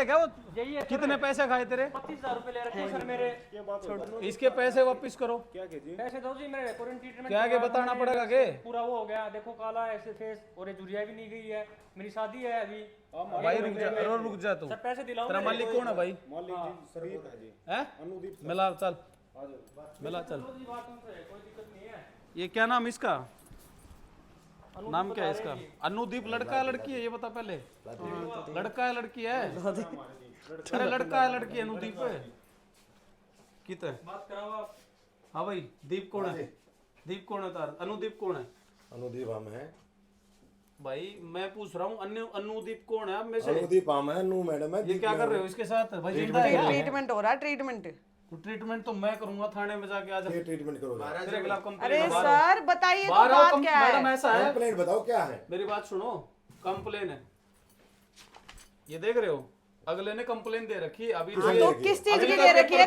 क्या वो यही है। कितने पैसे खाए तेरे? 25,000 रुपए ले रखे हैं सर मेरे। इसके पैसे वापस करो। क्या कीजिए? पैसे दो जी, मेरे क्वारंटीन ट्रीटमेंट क्या आगे बताना पड़ेगा के? पूरा वो हो गया, देखो काला ऐसे फेस और ये जुरिया भी नहीं गई है, मेरी शादी है अभी। भाई रुक जा तू। सर पैसे दिलाओ। तेरा मालिक कौन है भाई? मालिक शरीफ है जी, हैं? अनुदीप मिला चल, मिला चल। कोई दिक्कत नहीं है। ये क्या नाम इसका? नाम क्या है इसका? अनुदीप। लड़का है लड़की है ये बता पहले। लड़का है लड़की है? अरे लड़का है लड़की है अनुदीप है कितना? बात कराओ आप। हाँ भाई दीप कौन है? दीप कौन है तार? अनुदीप कौन है? अनुदीप हम है। भाई मैं पूछ रहा हूँ अनुदीप कौन है आप में से? अनुदीप हम है, अनु मैडम है। ये क्या कर रहे हो इसके साथ? भाई जिंदा है क्या? ट्रीटमेंट हो रहा है, ट्रीटमेंट। तो ट्रीटमेंट तो मैं करूंगा थाने में जाके आज। ये ट्रीटमेंट करोगे? तेरे खिलाफ कंप्लेंट। अरे सर बताइए तो बात क्या है? मैडम ऐसा है, कंप्लेंट बताओ क्या है। मेरी बात सुनो। कंप्लेन है, ये देख रहे हो अगले ने कंप्लेन दे रखी है अभी। तो किस चीज की दे रखी है?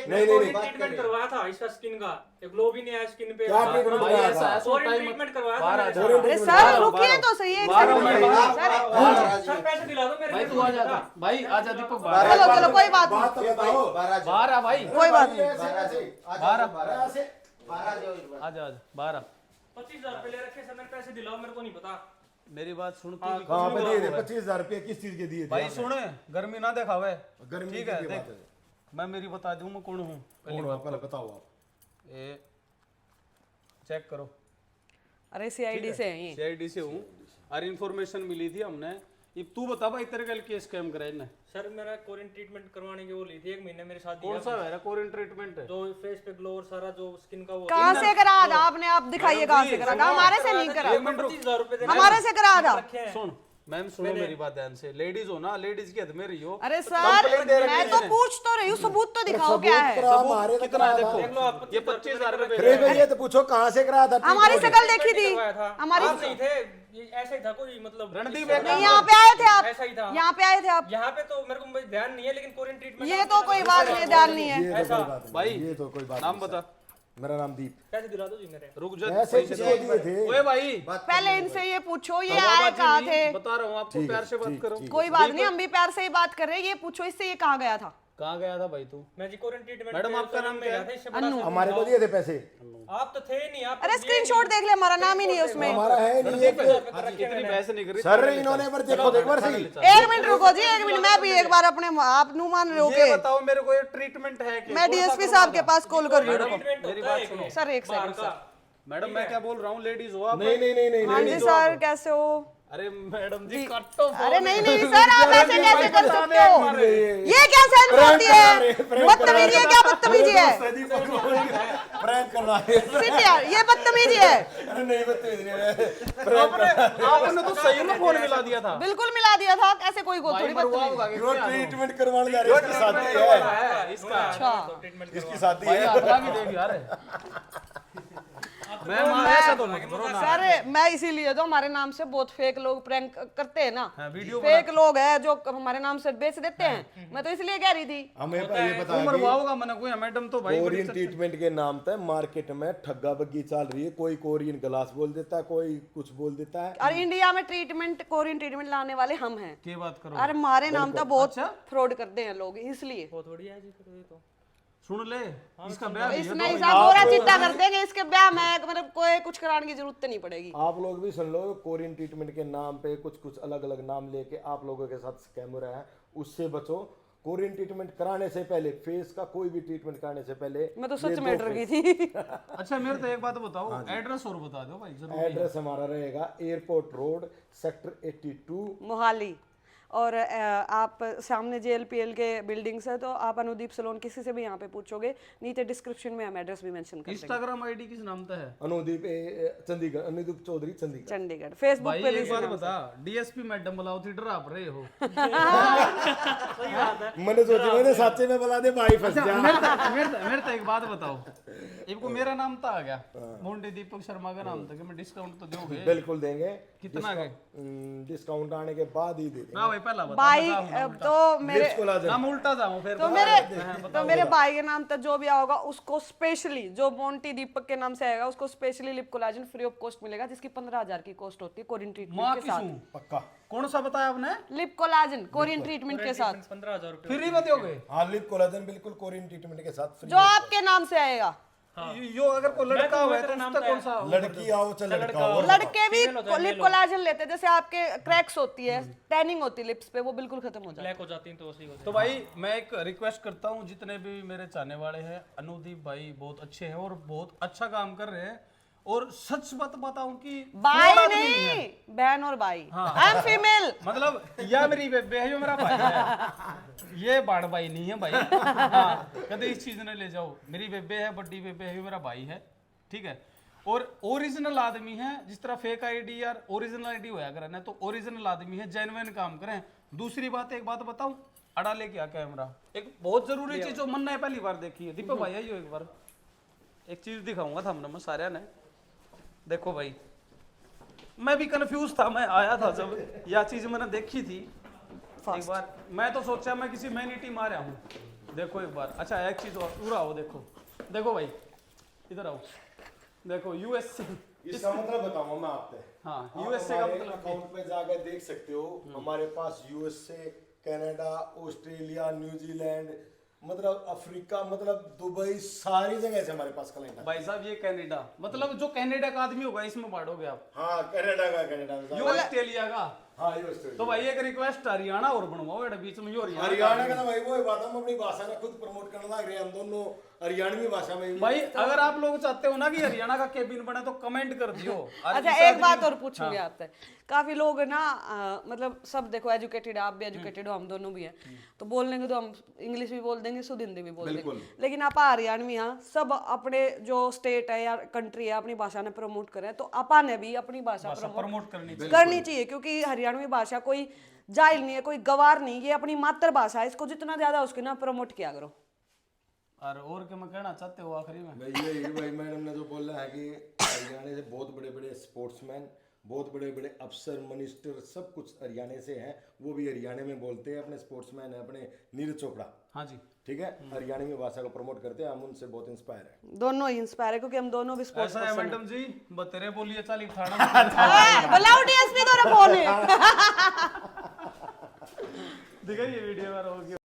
नहीं ट्रीटमेंट करवाया था इसका स्किन का, एक ग्लो भी नहीं आया स्किन पे। क्या ट्रीटमेंट भाई कराया ऐसा था? है सो टाइम ट्रीटमेंट करवाया बाहर आ था। जा। अरे सर रुकिए तो सही है, एक सेकंड। सर पैसे दिला दो मेरे। भाई तू आ जा, भाई आ जा दीपक बाहर। चलो चलो कोई बात नहीं, बात तो बताओ। बाहर आ भाई, कोई बात नहीं। बाहर आ, आ जा बाहर आ। 25,000 रुपए ले रखे सर, मेरे पैसे दिलाओ, मेरे को नहीं पता। मेरी बात सुन तू भी। कहाँ पे दिए थे? 25,000 रुपये किस चीज के दिए थे? भाई सुन, गर्मी ना दिखावे। गर्मी ठीक की है क्या देख, बात है? मैं मेरी बता दूं मैं कौन हूँ। कौन हो आप? पहले बताओ आप। ये चेक करो। अरे सीआईडी से है ये। सीआईडी से हूँ और इन्फॉर्मेशन मिली थी हमने। ये तू बता भाई तेरे कल केस स्कैम कराए ना? सर मेरा क्वारंटीन ट्रीटमेंट करवाने की वो ली थी, 1 महीने मेरी शादी कौन है। सा है कोरियन ट्रीटमेंट? जो फेस पे ग्लो और सारा जो स्किन का वो। कहाँ से करा था आपने? आप दिखाइए कहाँ से करा था? हमारे से नहीं करा, 25,000 रुपए हमारे से करा था। सुन मैम, सुनो मेरी बात ध्यान से। लेडीज हो ना, लेडीज की हद में रही हो। अरे सर मैं तो पूछ तो रही हूँ, सबूत तो दिखाओ क्या है? हमारे कितना है देखो, ये 25,000 रुपए। अरे भैया तो पूछो कहाँ से कराया था? हमारी शक्ल देखी थी, हमारी आप नहीं थे, ये ऐसा ही था कोई मतलब। रणदीप नहीं, यहाँ पे आए थे आप, ऐसा ही था। यहाँ पे आए थे आप। यहाँ पे तो मेरे को ध्यान नहीं है, लेकिन क्वारंटीन ट्रीटमेंट ये तो कोई बात नहीं, ध्यान नहीं है। ये तो कोई बात नहीं, भाई, ये तो कोई बात नाम नहीं। बता। मेरा नाम दीप। पैसे दिला दो जी मेरे। रुक जा, ऐसे किसको दिए थे? ओए भाई पहले इनसे ये पूछो ये आए कहाँ थे? बता रहा हूँ आपको, प्यार से बात करो। कोई बात नहीं, हम भी प्यार से ही बात कर रहे हैं। ये पूछो इससे ये कहाँ गया था? कहाँ गया था भाई तू? मैं जी क्वारंटीन ट्रीटमेंट। मैडम, आपका नाम क्या है? अन्नू। हमारे को दिए थे पैसे? आप तो थे ही नहीं। आप अरे स्क्रीनशॉट देख ले, हमारा नाम ही नहीं है उसमें। हमारा है नहीं एक। इतनी बहस नहीं करी सर इन्होंने पर देखो एक बार सही। एक मिनट रुको जी, एक मिनट। मैं भी एक बार अपने आप नु मान रहे हो ये के? बताओ मेरे को, ये ट्रीटमेंट है क्या? मैं डीएसपी साहब के पास कॉल कर रही हूँ। मेरी बात सुनो सर एक सेकंड सर। मैडम, मैं क्या बोल रहा हूँ, लेडीज हो आप? नहीं नहीं नहीं नहीं हाँ जी सर, कैसे हो? अरे मैडम जी कट्टो। अरे नहीं नहीं सर, आप ऐसे कैसे कर सकते हो? ये क्या सहन होती है? बदतमीजी है, क्या बदतमीजी है? प्रैंक कर रहा है। सिट यार, ये बदतमीजी है। अरे नहीं बदतमीजी आपने तो सही में फोन मिला दिया था। बिल्कुल मिला दिया था, ऐसे कोई को थोड़ी बदतमीजी। वो ट्रीटमेंट करवाने जा रहे हैं, इसकी शादी है इसका। अच्छा इसकी शादी भाई है। अगला भी देख यार। मैं ऐसा तो मत करो ना। सर मैं इसीलिए तो हमारे नाम से बहुत फेक लोग प्रैंक करते हैं ना। वीडियो फेक लोग हैं जो हमारे नाम से बेच देते हैं। मैं तो इसलिए कह रही थी। हमें ये बता उम्र हुआ मैंने कोई मैडम तो भाई कोरियन ट्रीटमेंट के नाम पे मार्केट में ठग्गा बग्गी चल रही है। कोई कोरियन ग्लास बोल देता है, कोई कुछ बोल देता है। और इंडिया में कोरियन ट्रीटमेंट लाने वाले हम हैं। क्या बात करो? और हमारे नाम तो बहुत फ्रॉड करते हैं लोग, इसलिए वो थोड़ी है जी फिर ये तो। सुन ले, इसका ब्याह भी है इसमें हिसाब गोरा चिट्टा कर देंगे। इसके ब्याह में मतलब कोई कुछ कराने की जरूरत नहीं पड़ेगी। आप लोग भी सुन लो, कोरियन ट्रीटमेंट के नाम पे कुछ कुछ अलग अलग नाम लेके आप लोगों के साथ स्कैम हो रहा है, उससे बचो। कोरियन ट्रीटमेंट कराने से पहले, फेस का कोई भी ट्रीटमेंट कराने से पहले मैं तो सच में डर गई थी। अच्छा मेरे तो एक बात बताओ, एड्रेस और बता दो भाई जरूर। एड्रेस हमारा रहेगा एयरपोर्ट रोड, सेक्टर 82, मोहाली। और आप सामने JLPL के बिल्डिंग्स है, तो आप अनुदीप सलोन किसी से भी यहाँ पे पूछोगे, नीचे डिस्क्रिप्शन में हम एड्रेस भी मेंशन कर देंगे। इंस्टाग्राम आईडी किस नाम का है? अनुदीप चंडीगढ़, अनुदीप चौधरी चंडीगढ़। चंडीगढ़। फेसबुक भाई पे भी एक बात बता, डीएसपी मैडम बुलाओ थी, डर आप रहे हो। मैंने सोचा मैंने सच्चे में बुला दे भाई फंस जा। मेरे तो एक बात बताओ, इनको मेरा नाम तो आ गया, मोंटी दीपक शर्मा का नाम था, कि मैं डिस्काउंट तो दोगे? बिल्कुल देंगे। कितना गए? डिस्काउंट आने के बाद ही दे देंगे। भाई पहला बता भाई मैं जाऊं ना तो मेरे लिप्स कोलाजन हम उल्टा जाऊं फिर तो मेरे भाई के नाम तक जो भी आओगा उसको स्पेशली, जो मोंटी दीपक के नाम से आएगा उसको specially lip collagen free of cost मिलेगा, जिसकी 15,000 की कॉस्ट होती है कोरियन माँ ट्रीटमेंट के की साथ। सूं। पक्का कौन सा बताया आपने? लिप कोलाजन कोरियन ट्रीटमेंट के साथ 15,000 रुपये फ्री में दोगे? हाँ लिप कोलाजन बिल्कुल कोरियन ट्रीटमेंट के साथ फ्री जो आपके नाम से आएगा। यो अगर कोई लड़का हुआ है तो उसका कौन सा? लड़की आओ चाहे लड़का हो लड़के भी लिप कोलाजन लेते हैं, जैसे आपके क्रैक्स होती है, टैनिंग होती है लिप्स पे, वो बिल्कुल खत्म हो जाती है। ब्लैक हो जाती हैं तो उसी को तो भाई मैं एक रिक्वेस्ट करता हूँ, जितने भी मेरे चाहने वाले हैं, अनुदीप भाई बहुत अच्छे हैं और बहुत अच्छा काम कर रहे हैं, और सच बात बताऊं कि भाई फ्रॉड आदमी नहीं, बहन और भाई। हाँ। I am female. मतलब या मेरी बेबे है, यो मेरा भाई है, ये बाड़ भाई नहीं है भाई। हाँ, कदे इस चीज ने ले जाओ, मेरी बेबे है, बड्डी बेबे है, यो मेरा भाई है, ठीक है। और ओरिजिनल आदमी है, जिस तरह फेक आईडी यार ओरिजिनल आईडी होया करे ना, तो ओरिजिनल आदमी है, जेन्युइन काम करें। दूसरी बात, एक बात बताऊं, अड़ा लेके आ कैमरा, एक बहुत जरूरी चीज जो मन ने पहली बार देखी है। दीपक भाई आइयो एक बार, एक चीज दिखाऊंगा था हमने सारे ने। देखो भाई, मैं भी कंफ्यूज था, मैं आया था जब यह चीज मैंने देखी थी एक बार, मैं तो सोचा मैं किसी मैनिटी मारा हूँ। देखो एक बार, अच्छा एक चीज और पूरा हो, देखो देखो भाई, इधर आओ, देखो यूएसए, इसका मतलब बताऊंगा मैं आपको। हाँ आप यूएसए का हमारे मतलब अकाउंट पे जाकर देख सकते हो, हमारे पास यूएसए, कनाडा, ऑस्ट्रेलिया, न्यूजीलैंड, मतलब अफ्रीका, मतलब दुबई, सारी जगह से हमारे पास क्लाइंट है। भाई साहब ये कनाडा, मतलब जो कनाडा का आदमी होगा इसमें बांटोगे आप, हाँ कनाडा का, कनाडा यो का, ऑस्ट्रेलिया का। हाँ ये ऑस्ट्रेलिया। तो भाई एक रिक्वेस्ट, हरियाणा और बनवाओ एड बीच में, यो हरियाणा का ना भाई वो बात हम अपनी भाषा ने खुद प्रमोट करना लग रहे हैं, हम दोनों हरियाणवी भाषा में भी। भाई अगर आप लोग चाहते हो ना कि हरियाणा का केबिन बने तो कमेंट कर दियो। और अच्छा इस एक बात आदमी- और पूछूंगी आपसे, काफी लोग ना मतलब सब देखो एजुकेटेड, आप भी एजुकेटेड हो, हम दोनों भी हैं, तो बोल लेंगे तो हम इंग्लिश भी बोल देंगे, शुद्ध हिंदी भी बोल देंगे, लेकिन आप हरियाणवी यहाँ सब अपने जो स्टेट है या कंट्री है अपनी भाषा ने प्रमोट करें, तो आपा ने भी अपनी भाषा प्रमोट करनी चाहिए। करनी चाहिए, क्योंकि हरियाणवी भाषा कोई जाहिल नहीं है, कोई गवार नहीं, ये अपनी मातृभाषा है, इसको जितना ज्यादा उसके ना प्रमोट किया करो। और क्या मैं कहना चाहते हो आखिरी में? भाई ये भाई मैडम ने जो बोला है कि हरियाणा से बहुत बड़े बड़े स्पोर्ट्समैन, बहुत बड़े बड़े अफसर, मिनिस्टर, सब कुछ हरियाणा से हैं, वो भी हरियाणा में बोलते हैं, अपने स्पोर्ट्समैन है अपने नीरज चोपड़ा, हाँ जी, ठीक है, हरियाणवी भाषा को प्रमोट करते हैं, हम उनसे बहुत इंस्पायर है। दोनों ही इंस्पायर है, क्योंकि हम दोनों भी स्पोर्ट्स ऐसा है मैडम जी, बतेरे बोलिए चाली थाना बुलाओ डीएसपी को फोन है। दिखाइए वीडियो में